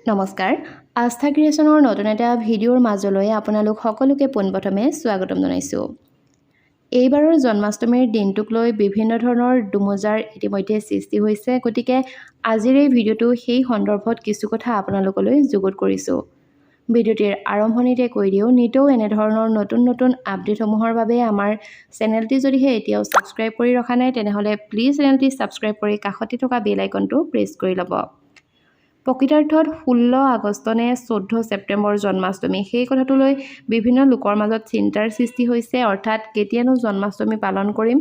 নমস্কাৰ আস্থা ক্ৰিয়েশ্যনৰ নতুন এটা ভিডিঅ'ৰ মাজলৈ আপোনালোক সকলোকে পোনপ্ৰথমে স্বাগতম জনাইছোঁ। এইবাৰৰ জন্মাষ্টমীৰ দিনটোক লৈ বিভিন্ন ধৰণৰ দুমোজাৰ ইতিমধ্যে সৃষ্টি হৈছে, গতিকে আজিৰ এই ভিডিঅ'টো সেই সন্দৰ্ভত কিছু কথা আপোনালোকলৈ যুগুত কৰিছোঁ। ভিডিঅ'টিৰ আৰম্ভণিতে কৈ দিওঁ, নিতৌ এনেধৰণৰ নতুন নতুন আপডেটসমূহৰ বাবে আমাৰ চেনেলটি যদিহে এতিয়াও ছাবস্ক্ৰাইব কৰি ৰখা নাই তেনেহ'লে প্লিজ চেনেলটি ছাবস্ক্ৰাইব কৰি কাষতে থকা বেল আইকনটো প্ৰেছ কৰি ল'ব। প্ৰকৃতাৰ্থত 16 আগষ্ট নে 14 ছেপ্টেম্বৰ জন্মাষ্টমী, সেই কথাটোলৈ বিভিন্ন লোকৰ মাজত চিন্তাৰ সৃষ্টি হৈছে। অৰ্থাৎ কেতিয়ানো জন্মাষ্টমী পালন কৰিম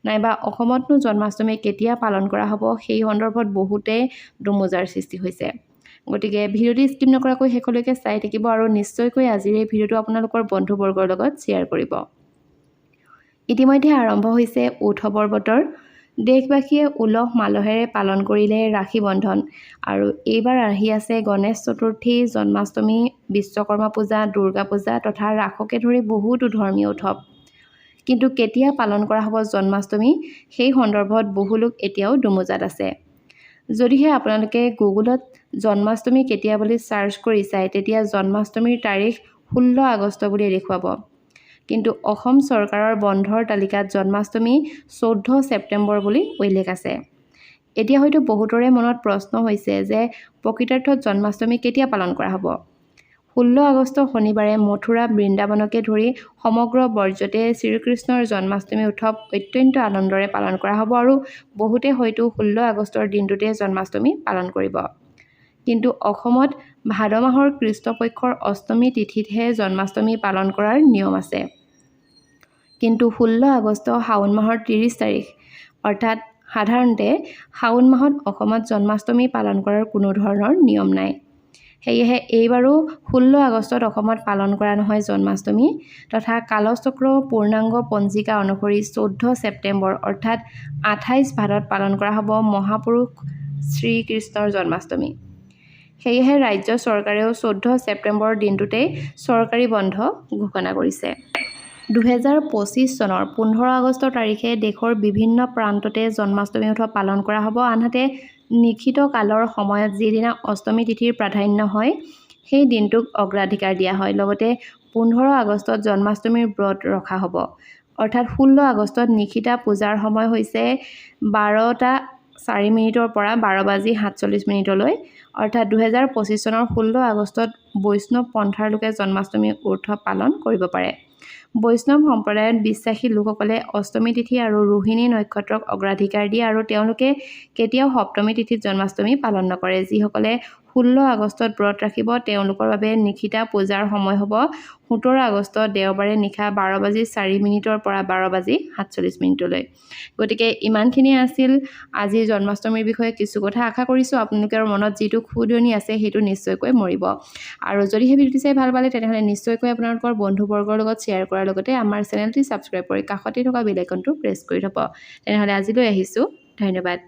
নাইবা অসমতনো জন্মাষ্টমী কেতিয়া পালন কৰা হ'ব, সেই সন্দৰ্ভত বহুতে দুমোজাৰ সৃষ্টি হৈছে। গতিকে ভিডিঅ'টি স্কিপ নকৰাকৈ শেষলৈকে চাই থাকিব আৰু নিশ্চয়কৈ আজিৰ এই ভিডিঅ'টো আপোনালোকৰ বন্ধুবৰ্গৰ লগত শ্বেয়াৰ কৰিব। ইতিমধ্যে আৰম্ভ হৈছে উৎসৱৰ বতৰ। দেশবাসীয়ে উলহ মালহেৰে পালন কৰিলে ৰাখী বন্ধন আৰু এইবাৰ আহি আছে গণেশ চতুৰ্থী, জন্মাষ্টমী, বিশ্বকৰ্মা পূজা, দুৰ্গা পূজা তথা ৰাসকে ধৰি বহুতো ধৰ্মীয় উৎসৱ। কিন্তু কেতিয়া পালন কৰা হ'ব জন্মাষ্টমী, সেই সন্দৰ্ভত বহু লোক এতিয়াও দুমোজাত আছে। যদিহে আপোনালোকে গুগলত জন্মাষ্টমী কেতিয়া বুলি ছাৰ্চ কৰি চায় তেতিয়া জন্মাষ্টমীৰ তাৰিখ 16 আগষ্ট বুলি দেখুৱাব। কিন্তু অসম চৰকাৰৰ বন্ধৰ তালিকাত জন্মাষ্টমী 14 ছেপ্টেম্বৰ বুলি উল্লেখ আছে। এতিয়া হয়তো বহুতৰে মনত প্ৰশ্ন হৈছে যে প্ৰকৃতাৰ্থত জন্মাষ্টমী কেতিয়া পালন কৰা হ'ব। 16 আগষ্ট শনিবাৰে মথুৰা, বৃন্দাবনকে ধৰি সমগ্ৰ ব্ৰজতে শ্ৰীকৃষ্ণৰ জন্মাষ্টমী উৎসৱ অত্যন্ত আনন্দৰে পালন কৰা হ'ব আৰু বহুতে হয়তো 16 আগষ্টৰ দিনটোতে জন্মাষ্টমী পালন কৰিব। কিন্তু অসমত ভাদ মাহৰ কৃষ্ণপক্ষৰ অষ্টমী তিথিতহে জন্মাষ্টমী পালন কৰাৰ নিয়ম আছে। কিন্তু 16 আগষ্ট শাওণ মাহৰ 30 তাৰিখ, অৰ্থাৎ সাধাৰণতে শাওণ মাহত অসমত জন্মাষ্টমী পালন কৰাৰ কোনো ধৰণৰ নিয়ম নাই। সেয়েহে এইবাৰো 16 আগষ্টত অসমত পালন কৰা নহয় জন্মাষ্টমী তথা কালচক্ৰ পূৰ্ণাংগ পঞ্জিকা অনুসৰি 14 ছেপ্টেম্বৰ অৰ্থাৎ 28 ভাদত পালন কৰা হ'ব মহাপুৰুষ শ্ৰীকৃষ্ণৰ জন্মাষ্টমী। সেয়েহে ৰাজ্য চৰকাৰেও 14 ছেপ্টেম্বৰৰ দিনটোতেই চৰকাৰী বন্ধ ঘোষণা কৰিছে। 2025 চনৰ 15 আগষ্ট তাৰিখে দেশৰ বিভিন্ন প্ৰান্ততে জন্মাষ্টমী উৎসৱ পালন কৰা হ'ব। আনহাতে নিশিত কালৰ সময়ত যিদিনা অষ্টমী তিথিৰ প্ৰাধান্য হয় সেই দিনটোক অগ্ৰাধিকাৰ দিয়া হয়। লগতে 15 আগষ্টত জন্মাষ্টমীৰ ব্ৰত ৰখা হ'ব। অৰ্থাৎ 16 আগষ্টত নিশিতা পূজাৰ সময় হৈছে 12:04 পৰা 12:47 অৰ্থাৎ 2025 চনৰ 16 আগষ্টত বৈষ্ণৱ পন্থাৰ লোকে জন্মাষ্টমী উৎসৱ পালন কৰিব পাৰে। বৈষ্ণৱ সম্প্ৰদায়ত বিশ্বাসী লোকসকলে অষ্টমী তিথি আৰু ৰোহিণী নক্ষত্ৰক অগ্ৰাধিকাৰ দিয়ে আৰু তেওঁলোকে কেতিয়াও সপ্তমী তিথিত জন্মাষ্টমী পালন নকৰে। যিসকলে 16 আগষ্টত ব্ৰত ৰাখিব তেওঁলোকৰ বাবে নিশিতা পূজাৰ সময় হ'ব 17 আগষ্ট দেওবাৰে নিশা 12:04 পৰা 12:47। গতিকে ইমানখিনিয়ে আছিল আজি জন্মাষ্টমীৰ বিষয়ে কিছু কথা। আশা কৰিছোঁ আপোনালোকৰ মনত যিটো ক্ষুদনি আছে সেইটো নিশ্চয়কৈ মৰিব। আৰু যদিহে ভিডিঅ'টো চাই ভাল পালে তেনেহ'লে নিশ্চয়কৈ আপোনালোকৰ বন্ধুবৰ্গৰ লগত শ্বেয়াৰ কৰাৰ লগতে আমাৰ চেনেলটি ছাবস্ক্ৰাইব কৰি কাষতে থকা বেল আইকনটো প্ৰেছ কৰি থ'ব। তেনেহ'লে আজিলৈ আহিছোঁ, ধন্যবাদ।